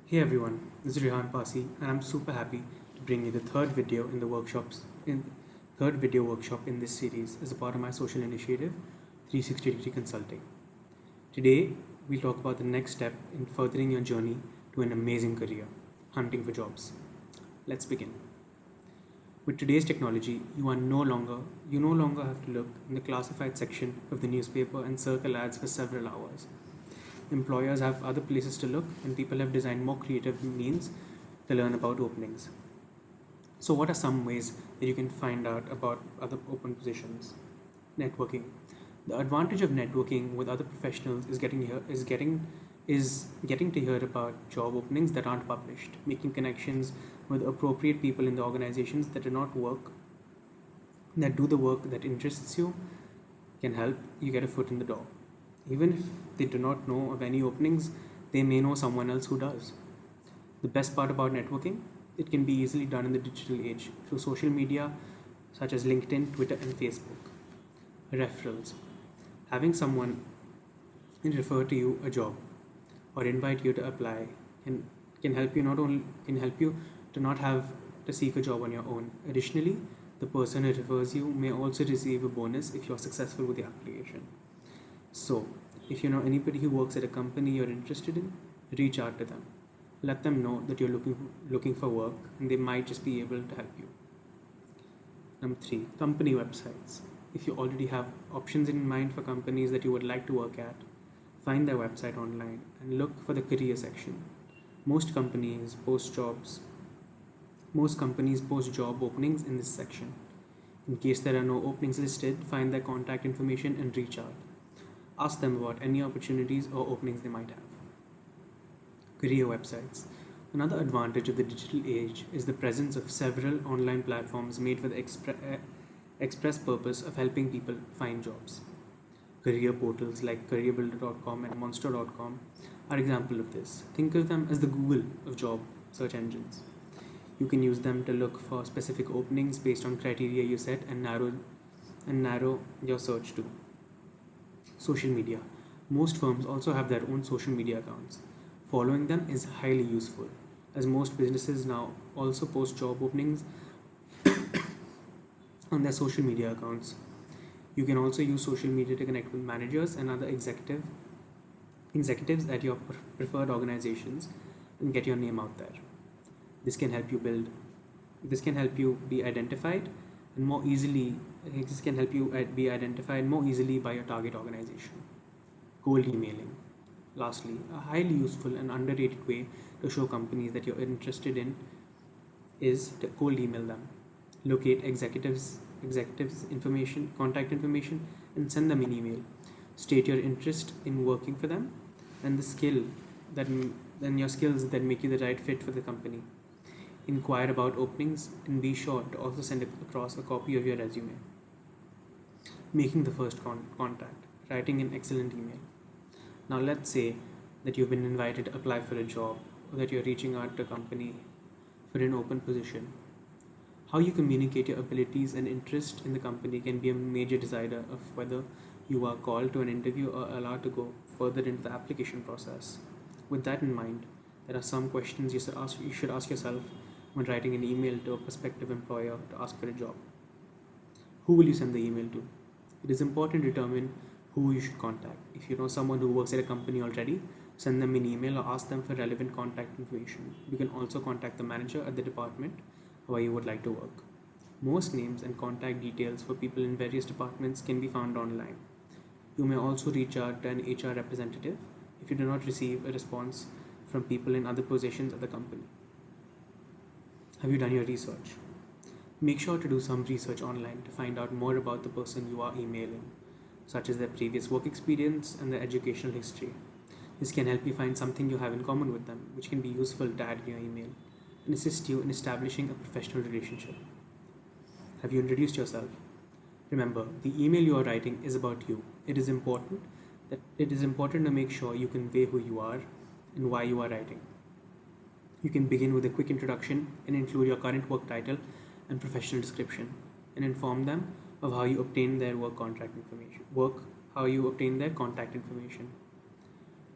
Hey everyone, this is Rehan Pasi, and I'm super happy to bring you the third video workshop in this series as a part of my social initiative, 360 Degree Consulting. Today, we'll talk about the next step in furthering your journey to an amazing career, hunting for jobs. Let's begin. With today's technology, you no longer have to look in the classified section of the newspaper and circle ads for several hours. Employers have other places to look, and people have designed more creative means to learn about openings. So, what are some ways that you can find out about other open positions? Networking. The advantage of networking with other professionals is getting to hear about job openings that aren't published, making connections with appropriate people in the organizations that do the work that interests you can help you get a foot in the door. Even if they do not know of any openings, they may know someone else who does. The best part about networking, it can be easily done in the digital age through social media such as LinkedIn, Twitter, and Facebook. Referrals. Having someone refer to you a job or invite you to apply can help you to not have to seek a job on your own. Additionally, the person who refers you may also receive a bonus if you're successful with the application. So, if you know anybody who works at a company you're interested in, reach out to them. Let them know that you're looking for work and they might just be able to help you. Number 3, company websites. If you already have options in mind for companies that you would like to work at, find their website online and look for the career section. Most companies post job openings in this section. In case there are no openings listed, find their contact information and reach out. Ask them about any opportunities or openings they might have. Career websites. Another advantage of the digital age is the presence of several online platforms made for the express purpose of helping people find jobs. Career portals like careerbuilder.com and monster.com are examples of this. Think of them as the Google of job search engines. You can use them to look for specific openings based on criteria you set and narrow your search to. Social media. Most firms also have their own social media accounts. Following them is highly useful, as most businesses now also post job openings on their social media accounts. You can also use social media to connect with managers and other executives at your preferred organizations and get your name out there. This can help you be identified and more easily this can help you be identified more easily by your target organization. Cold emailing. Lastly, a highly useful and underrated way to show companies that you're interested in is to cold email them. Locate executives contact information, and send them an email. State your interest in working for them and that your skills that make you the right fit for the company. Inquire about openings and be sure to also send across a copy of your resume. Making the first contact, writing an excellent email. Now, let's say that you've been invited to apply for a job or that you're reaching out to a company for an open position. How you communicate your abilities and interest in the company can be a major decider of whether you are called to an interview or allowed to go further into the application process. With that in mind, there are some questions you should ask yourself when writing an email to a prospective employer to ask for a job. Who will you send the email to? It is important to determine who you should contact. If you know someone who works at a company already, send them an email or ask them for relevant contact information. You can also contact the manager at the department where you would like to work. Most names and contact details for people in various departments can be found online. You may also reach out to an HR representative if you do not receive a response from people in other positions at the company. Have you done your research? Make sure to do some research online to find out more about the person you are emailing, such as their previous work experience and their educational history. This can help you find something you have in common with them, which can be useful to add in your email and assist you in establishing a professional relationship. Have you introduced yourself? Remember, the email you are writing is about you. It is important to make sure you convey who you are and why you are writing. You can begin with a quick introduction and include your current work title and professional description, and inform them of how you obtain their how you obtain their contact information.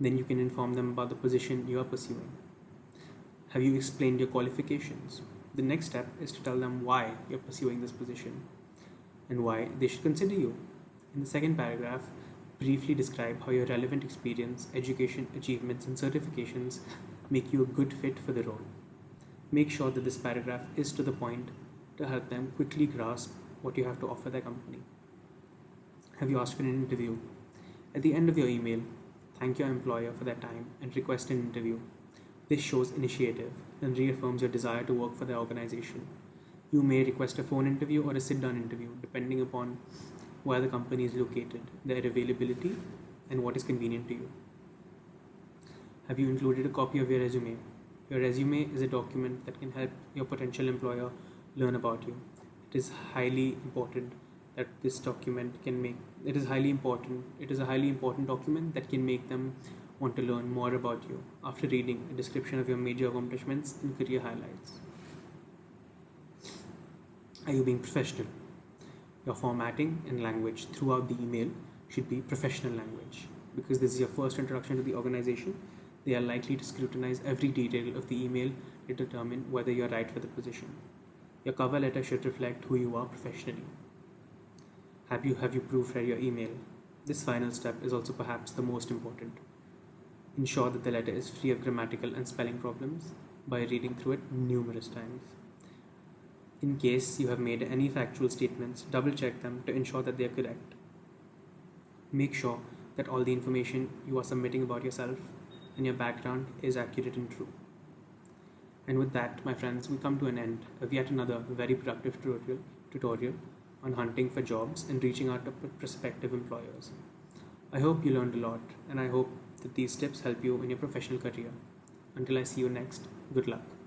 Then you can inform them about the position you are pursuing. Have you explained your qualifications? The next step is to tell them why you're pursuing this position and why they should consider you. In the second paragraph, briefly describe how your relevant experience, education, achievements, and certifications make you a good fit for the role. Make sure that this paragraph is to the point to help them quickly grasp what you have to offer their company. Have you asked for an interview? At the end of your email, thank your employer for their time and request an interview. This shows initiative and reaffirms your desire to work for the organization. You may request a phone interview or a sit down interview depending upon where the company is located, their availability, and what is convenient to you. Have you included a copy of your resume? Your resume is a document that can help your potential employer learn about you. It is highly important that this document can make it is highly important it is a highly important document that can make them want to learn more about you after reading a description of your major accomplishments and career highlights. Are you being professional? Your formatting and language throughout the email should be professional language. Because this is your first introduction to the organization, they are likely to scrutinize every detail of the email to determine whether you're right for the position. Your cover letter should reflect who you are professionally. Have you proofread your email? This final step is also perhaps the most important. Ensure that the letter is free of grammatical and spelling problems by reading through it numerous times. In case you have made any factual statements, double check them to ensure that they are correct. Make sure that all the information you are submitting about yourself and your background is accurate and true. And with that, my friends, we come to an end of yet another very productive tutorial on hunting for jobs and reaching out to prospective employers. I hope you learned a lot, and I hope that these tips help you in your professional career. Until I see you next, good luck.